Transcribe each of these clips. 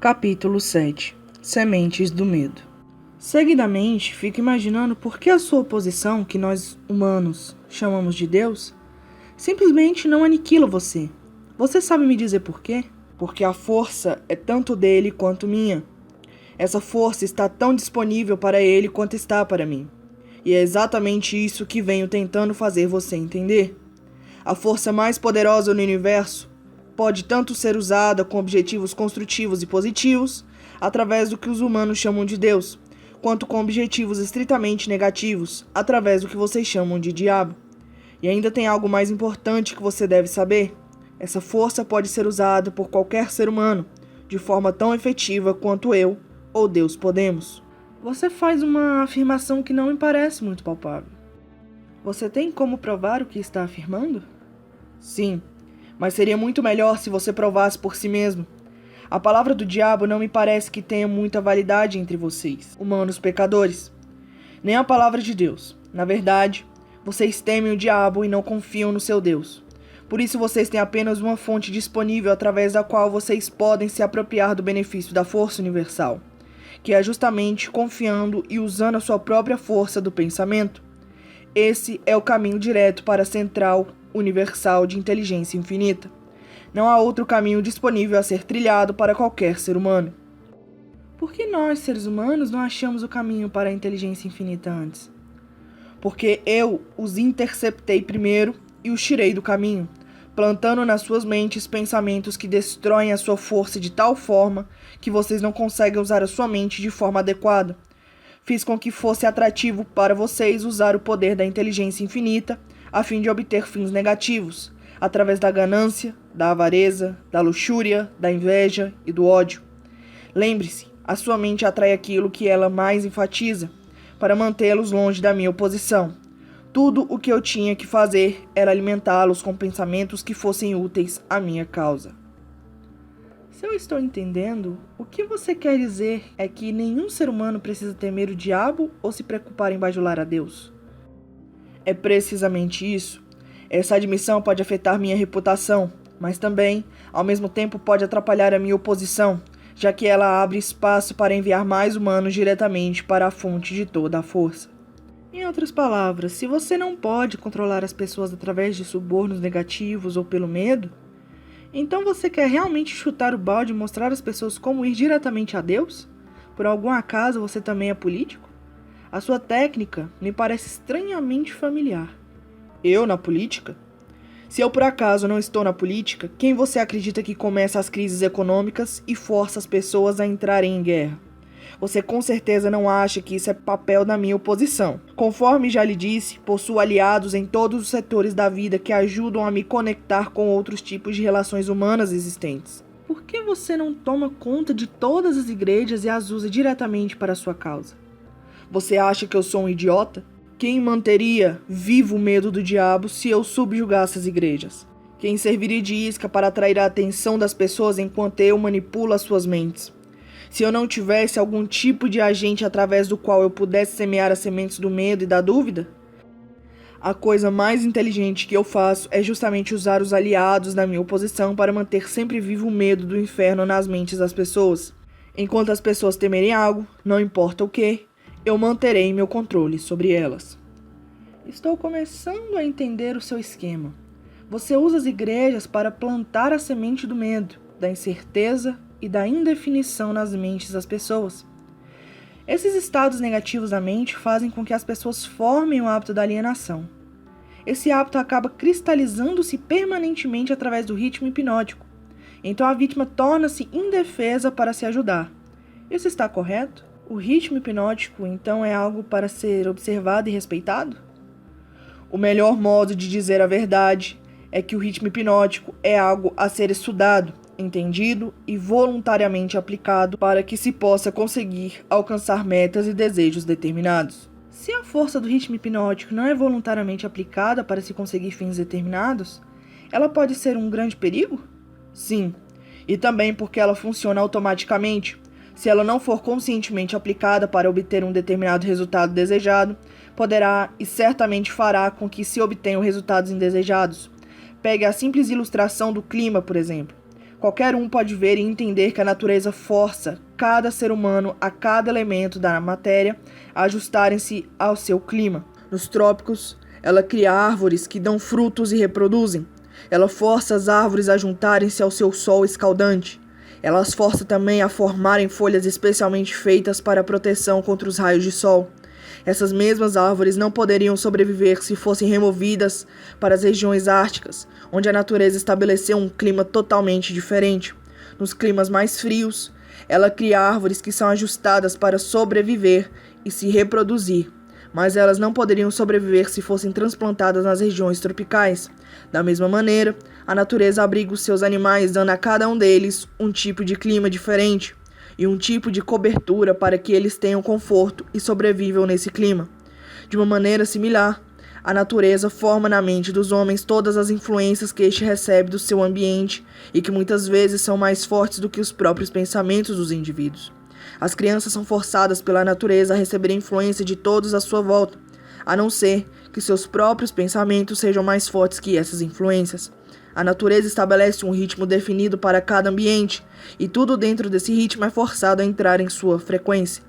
Capítulo 7. Sementes do medo. Seguidamente, fico imaginando por que a sua oposição, que nós humanos chamamos de Deus, simplesmente não aniquila você. Você sabe me dizer por quê? Porque a força é tanto dele quanto minha. Essa força está tão disponível para ele quanto está para mim. E é exatamente isso que venho tentando fazer você entender. A força mais poderosa no universo pode tanto ser usada com objetivos construtivos e positivos, através do que os humanos chamam de Deus, quanto com objetivos estritamente negativos, através do que vocês chamam de diabo. E ainda tem algo mais importante que você deve saber. Essa força pode ser usada por qualquer ser humano, de forma tão efetiva quanto eu ou Deus podemos. Você faz uma afirmação que não me parece muito palpável. Você tem como provar o que está afirmando? Sim, mas seria muito melhor se você provasse por si mesmo. A palavra do diabo não me parece que tenha muita validade entre vocês, humanos pecadores. Nem a palavra de Deus. Na verdade, vocês temem o diabo e não confiam no seu Deus. Por isso vocês têm apenas uma fonte disponível através da qual vocês podem se apropriar do benefício da força universal, que é justamente confiando e usando a sua própria força do pensamento. Esse é o caminho direto para a central universal de inteligência infinita. Não há outro caminho disponível a ser trilhado para qualquer ser humano. Por que nós, seres humanos, não achamos o caminho para a inteligência infinita antes? Porque eu os interceptei primeiro e os tirei do caminho, plantando nas suas mentes pensamentos que destroem a sua força de tal forma que vocês não conseguem usar a sua mente de forma adequada. Fiz com que fosse atrativo para vocês usar o poder da inteligência infinita a fim de obter fins negativos, através da ganância, da avareza, da luxúria, da inveja e do ódio. Lembre-se, a sua mente atrai aquilo que ela mais enfatiza, para mantê-los longe da minha oposição. Tudo o que eu tinha que fazer era alimentá-los com pensamentos que fossem úteis à minha causa. Se eu estou entendendo, o que você quer dizer é que nenhum ser humano precisa temer o diabo ou se preocupar em bajular a Deus? É precisamente isso. Essa admissão pode afetar minha reputação, mas também, ao mesmo tempo, pode atrapalhar a minha oposição, já que ela abre espaço para enviar mais humanos diretamente para a fonte de toda a força. Em outras palavras, se você não pode controlar as pessoas através de subornos negativos ou pelo medo, então você quer realmente chutar o balde e mostrar às pessoas como ir diretamente a Deus? Por algum acaso você também é político? A sua técnica me parece estranhamente familiar. Eu na política? Se eu por acaso não estou na política, quem você acredita que começa as crises econômicas e força as pessoas a entrarem em guerra? Você com certeza não acha que isso é papel da minha oposição. Conforme já lhe disse, possuo aliados em todos os setores da vida que ajudam a me conectar com outros tipos de relações humanas existentes. Por que você não toma conta de todas as igrejas e as usa diretamente para a sua causa? Você acha que eu sou um idiota? Quem manteria vivo o medo do diabo se eu subjugasse as igrejas? Quem serviria de isca para atrair a atenção das pessoas enquanto eu manipulo as suas mentes? Se eu não tivesse algum tipo de agente através do qual eu pudesse semear as sementes do medo e da dúvida? A coisa mais inteligente que eu faço é justamente usar os aliados da minha oposição para manter sempre vivo o medo do inferno nas mentes das pessoas. Enquanto as pessoas temerem algo, não importa o que, eu manterei meu controle sobre elas. Estou começando a entender o seu esquema. Você usa as igrejas para plantar a semente do medo, da incerteza e da indefinição nas mentes das pessoas. Esses estados negativos da mente fazem com que as pessoas formem o hábito da alienação. Esse hábito acaba cristalizando-se permanentemente através do ritmo hipnótico. Então a vítima torna-se indefesa para se ajudar. Isso está correto? O ritmo hipnótico, então, é algo para ser observado e respeitado? O melhor modo de dizer a verdade é que o ritmo hipnótico é algo a ser estudado, entendido e voluntariamente aplicado para que se possa conseguir alcançar metas e desejos determinados. Se a força do ritmo hipnótico não é voluntariamente aplicada para se conseguir fins determinados, ela pode ser um grande perigo? Sim, e também porque ela funciona automaticamente. Se ela não for conscientemente aplicada para obter um determinado resultado desejado, poderá e certamente fará com que se obtenham resultados indesejados. Pegue a simples ilustração do clima, por exemplo. Qualquer um pode ver e entender que a natureza força cada ser humano a cada elemento da matéria a ajustarem-se ao seu clima. Nos trópicos, ela cria árvores que dão frutos e reproduzem. Ela força as árvores a juntarem-se ao seu sol escaldante. Ela as força também a formarem folhas especialmente feitas para proteção contra os raios de sol. Essas mesmas árvores não poderiam sobreviver se fossem removidas para as regiões árticas, onde a natureza estabeleceu um clima totalmente diferente. Nos climas mais frios, ela cria árvores que são ajustadas para sobreviver e se reproduzir, mas elas não poderiam sobreviver se fossem transplantadas nas regiões tropicais. Da mesma maneira, a natureza abriga os seus animais, dando a cada um deles um tipo de clima diferente e um tipo de cobertura para que eles tenham conforto e sobrevivam nesse clima. De uma maneira similar, a natureza forma na mente dos homens todas as influências que este recebe do seu ambiente e que muitas vezes são mais fortes do que os próprios pensamentos dos indivíduos. As crianças são forçadas pela natureza a receber a influência de todos à sua volta, a não ser que seus próprios pensamentos sejam mais fortes que essas influências. A natureza estabelece um ritmo definido para cada ambiente, e tudo dentro desse ritmo é forçado a entrar em sua frequência.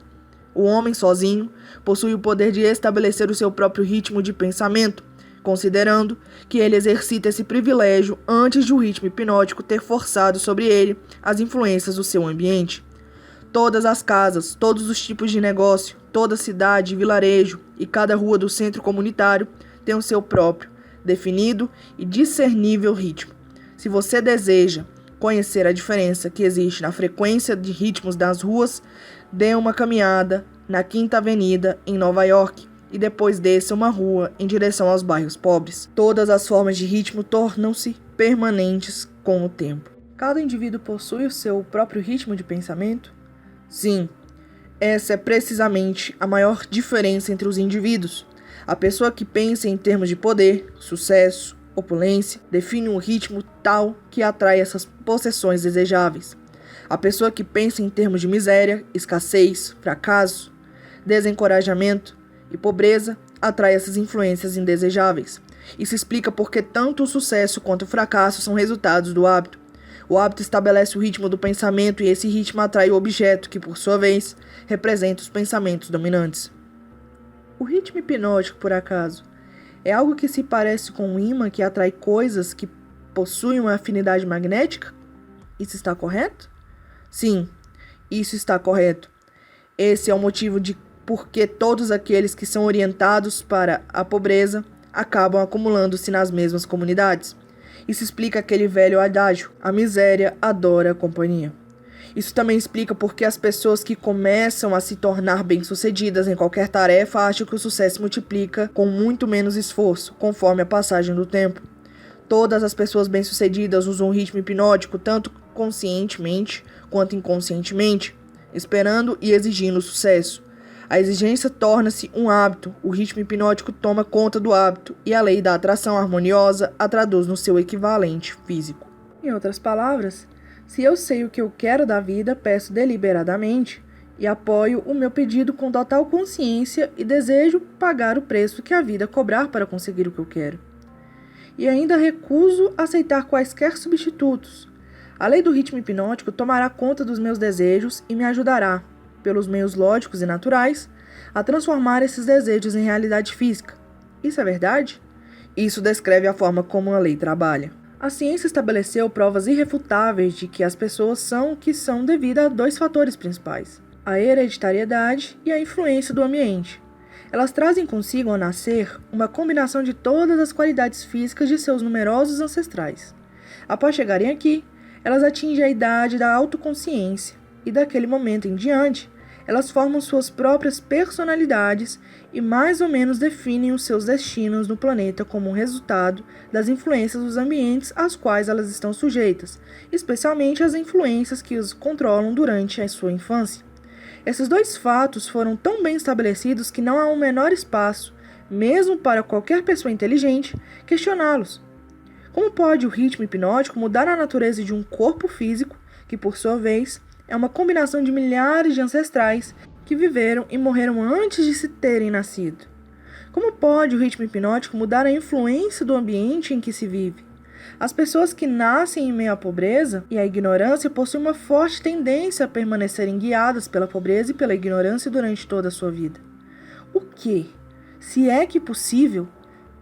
O homem sozinho possui o poder de estabelecer o seu próprio ritmo de pensamento, considerando que ele exercita esse privilégio antes de o ritmo hipnótico ter forçado sobre ele as influências do seu ambiente. Todas as casas, todos os tipos de negócio, toda cidade, vilarejo e cada rua do centro comunitário tem o seu próprio, definido e discernível ritmo. Se você deseja conhecer a diferença que existe na frequência de ritmos das ruas, dê uma caminhada na Quinta Avenida em Nova York e depois desça uma rua em direção aos bairros pobres. Todas as formas de ritmo tornam-se permanentes com o tempo. Cada indivíduo possui o seu próprio ritmo de pensamento? Sim, essa é precisamente a maior diferença entre os indivíduos. A pessoa que pensa em termos de poder, sucesso, opulência, define um ritmo tal que atrai essas possessões desejáveis. A pessoa que pensa em termos de miséria, escassez, fracasso, desencorajamento e pobreza atrai essas influências indesejáveis. Isso explica porque tanto o sucesso quanto o fracasso são resultados do hábito. O hábito estabelece o ritmo do pensamento e esse ritmo atrai o objeto, que por sua vez representa os pensamentos dominantes. O ritmo hipnótico, por acaso, é algo que se parece com um ímã que atrai coisas que possuem uma afinidade magnética? Isso está correto? Sim, isso está correto. Esse é o motivo de por que todos aqueles que são orientados para a pobreza acabam acumulando-se nas mesmas comunidades. Isso explica aquele velho adágio: a miséria adora a companhia. Isso também explica por que as pessoas que começam a se tornar bem-sucedidas em qualquer tarefa acham que o sucesso se multiplica com muito menos esforço, conforme a passagem do tempo. Todas as pessoas bem-sucedidas usam o ritmo hipnótico tanto conscientemente quanto inconscientemente, esperando e exigindo sucesso. A exigência torna-se um hábito, o ritmo hipnótico toma conta do hábito e a lei da atração harmoniosa a traduz no seu equivalente físico. Em outras palavras, se eu sei o que eu quero da vida, peço deliberadamente e apoio o meu pedido com total consciência e desejo pagar o preço que a vida cobrar para conseguir o que eu quero. E ainda recuso aceitar quaisquer substitutos. A lei do ritmo hipnótico tomará conta dos meus desejos e me ajudará, pelos meios lógicos e naturais, a transformar esses desejos em realidade física. Isso é verdade? Isso descreve a forma como a lei trabalha. A ciência estabeleceu provas irrefutáveis de que as pessoas são o que são devido a dois fatores principais: a hereditariedade e a influência do ambiente. Elas trazem consigo ao nascer uma combinação de todas as qualidades físicas de seus numerosos ancestrais. Após chegarem aqui, elas atingem a idade da autoconsciência e daquele momento em diante, elas formam suas próprias personalidades e mais ou menos definem os seus destinos no planeta como um resultado das influências dos ambientes às quais elas estão sujeitas, especialmente as influências que os controlam durante a sua infância. Esses dois fatos foram tão bem estabelecidos que não há o menor espaço, mesmo para qualquer pessoa inteligente, questioná-los. Como pode o ritmo hipnótico mudar a natureza de um corpo físico, que por sua vez é uma combinação de milhares de ancestrais que viveram e morreram antes de se terem nascido? Como pode o ritmo hipnótico mudar a influência do ambiente em que se vive? As pessoas que nascem em meio à pobreza e à ignorância possuem uma forte tendência a permanecerem guiadas pela pobreza e pela ignorância durante toda a sua vida. O que, se é que possível,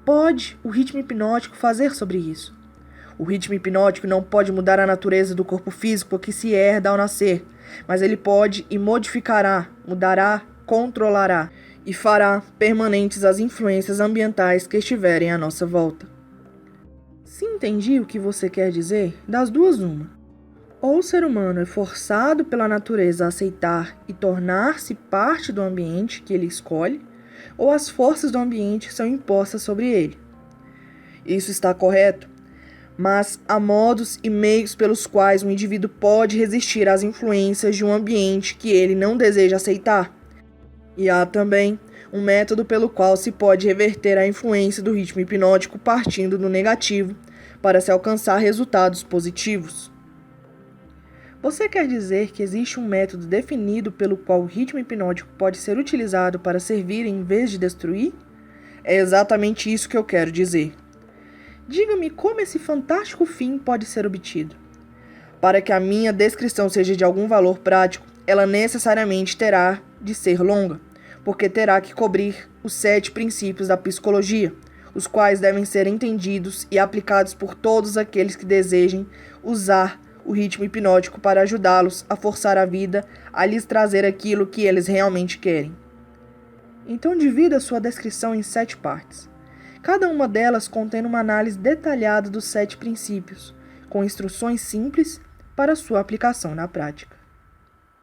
pode o ritmo hipnótico fazer sobre isso? O ritmo hipnótico não pode mudar a natureza do corpo físico que se herda ao nascer, mas ele pode e modificará, mudará, controlará e fará permanentes as influências ambientais que estiverem à nossa volta. Se entendi o que você quer dizer, das duas uma. Ou o ser humano é forçado pela natureza a aceitar e tornar-se parte do ambiente que ele escolhe, ou as forças do ambiente são impostas sobre ele. Isso está correto, mas há modos e meios pelos quais um indivíduo pode resistir às influências de um ambiente que ele não deseja aceitar. E há também um método pelo qual se pode reverter a influência do ritmo hipnótico partindo do negativo para se alcançar resultados positivos. Você quer dizer que existe um método definido pelo qual o ritmo hipnótico pode ser utilizado para servir em vez de destruir? É exatamente isso que eu quero dizer. Diga-me como esse fantástico fim pode ser obtido. Para que a minha descrição seja de algum valor prático, ela necessariamente terá de ser longa, porque terá que cobrir os 7 princípios da psicologia, os quais devem ser entendidos e aplicados por todos aqueles que desejem usar o ritmo hipnótico para ajudá-los a forçar a vida a lhes trazer aquilo que eles realmente querem. Então divida sua descrição em 7 partes. Cada uma delas contém uma análise detalhada dos 7 princípios, com instruções simples para sua aplicação na prática.